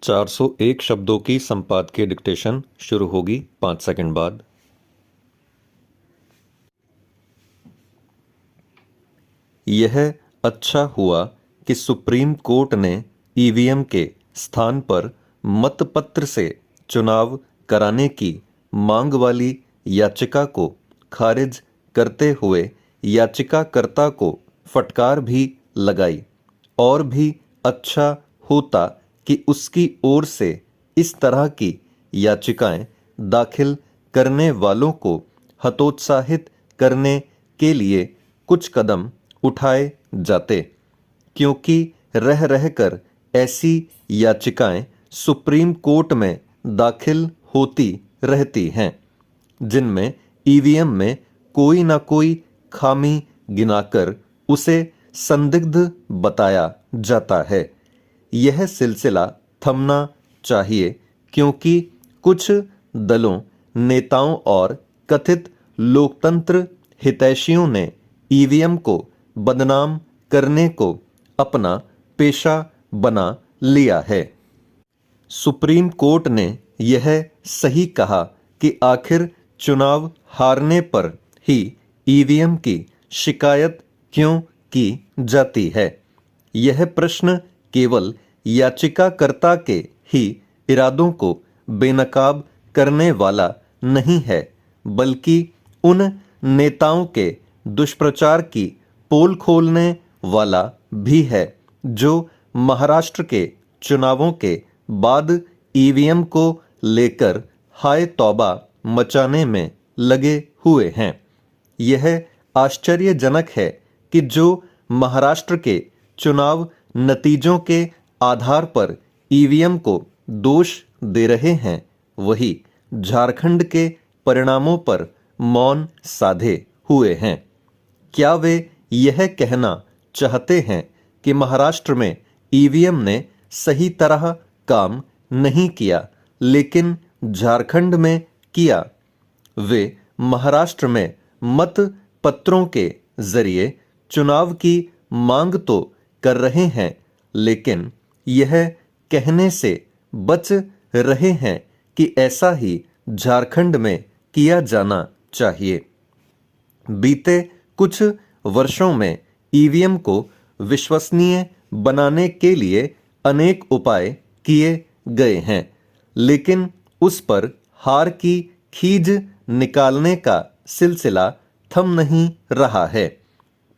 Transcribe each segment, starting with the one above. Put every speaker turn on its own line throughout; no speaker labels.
401 शब्दों की संपादकीय डिक्टेशन शुरू होगी 5 सेकंड बाद। यह अच्छा हुआ कि सुप्रीम कोर्ट ने ईवीएम के स्थान पर मतपत्र से चुनाव कराने की मांग वाली याचिका को खारिज करते हुए याचिकाकर्ता को फटकार भी लगाई। और भी अच्छा होता कि उसकी ओर से इस तरह की याचिकाएं दाखिल करने वालों को हतोत्साहित करने के लिए कुछ कदम उठाए जाते, क्योंकि रह रहकर ऐसी याचिकाएं सुप्रीम कोर्ट में दाखिल होती रहती हैं, जिनमें ईवीएम में कोई ना कोई खामी गिनाकर उसे संदिग्ध बताया जाता है। यह सिलसिला थमना चाहिए, क्योंकि कुछ दलों, नेताओं और कथित लोकतंत्र हितैषियों ने ईवीएम को बदनाम करने को अपना पेशा बना लिया है। सुप्रीम कोर्ट ने यह सही कहा कि आखिर चुनाव हारने पर ही ईवीएम की शिकायत क्यों की जाती है। यह प्रश्न केवल याचिकाकर्ता के ही इरादों को बेनकाब करने वाला नहीं है, बल्कि उन नेताओं के दुष्प्रचार की पोल खोलने वाला भी है जो महाराष्ट्र के चुनावों के बाद ईवीएम को लेकर हाय तौबा मचाने में लगे हुए हैं। यह आश्चर्यजनक है कि जो महाराष्ट्र के चुनाव नतीजों के आधार पर ईवीएम को दोष दे रहे हैं, वही झारखंड के परिणामों पर मौन साधे हुए हैं। क्या वे यह कहना चाहते हैं कि महाराष्ट्र में ईवीएम ने सही तरह काम नहीं किया, लेकिन झारखंड में किया? वे महाराष्ट्र में मत पत्रों के जरिए चुनाव की मांग तो कर रहे हैं, लेकिन यह कहने से बच रहे हैं कि ऐसा ही झारखंड में किया जाना चाहिए। बीते कुछ वर्षों में ईवीएम को विश्वसनीय बनाने के लिए अनेक उपाय किए गए हैं, लेकिन उस पर हार की खीज निकालने का सिलसिला थम नहीं रहा है।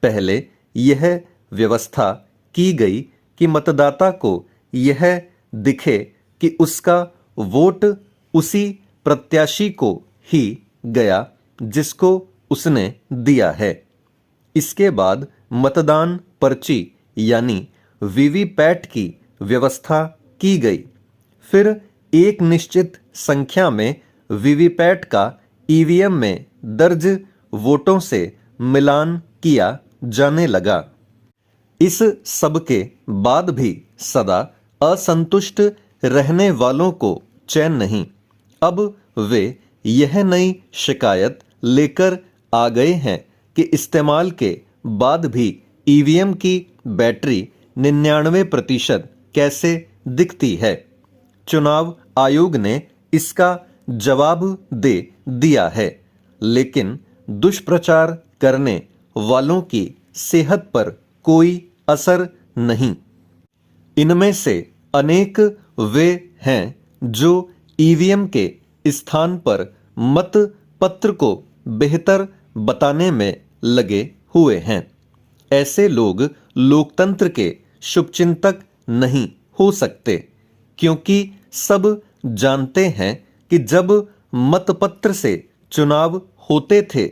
पहले यह व्यवस्था की गई कि मतदाता को यह दिखे कि उसका वोट उसी प्रत्याशी को ही गया जिसको उसने दिया है। इसके बाद मतदान पर्ची यानी वीवीपैट की व्यवस्था की गई। फिर एक निश्चित संख्या में वीवीपैट का ईवीएम में दर्ज वोटों से मिलान किया जाने लगा। इस सब के बाद भी सदा असंतुष्ट रहने वालों को चैन नहीं। अब वे यह नई शिकायत लेकर आ गए हैं कि इस्तेमाल के बाद भी ईवीएम की बैटरी 99% कैसे दिखती है। चुनाव आयोग ने इसका जवाब दे दिया है, लेकिन दुष्प्रचार करने वालों की सेहत पर कोई असर नहीं। इनमें से अनेक वे हैं जो ईवीएम के स्थान पर मत पत्र को बेहतर बताने में लगे हुए हैं। ऐसे लोग लोकतंत्र के शुभचिंतक नहीं हो सकते, क्योंकि सब जानते हैं कि जब मतपत्र से चुनाव होते थे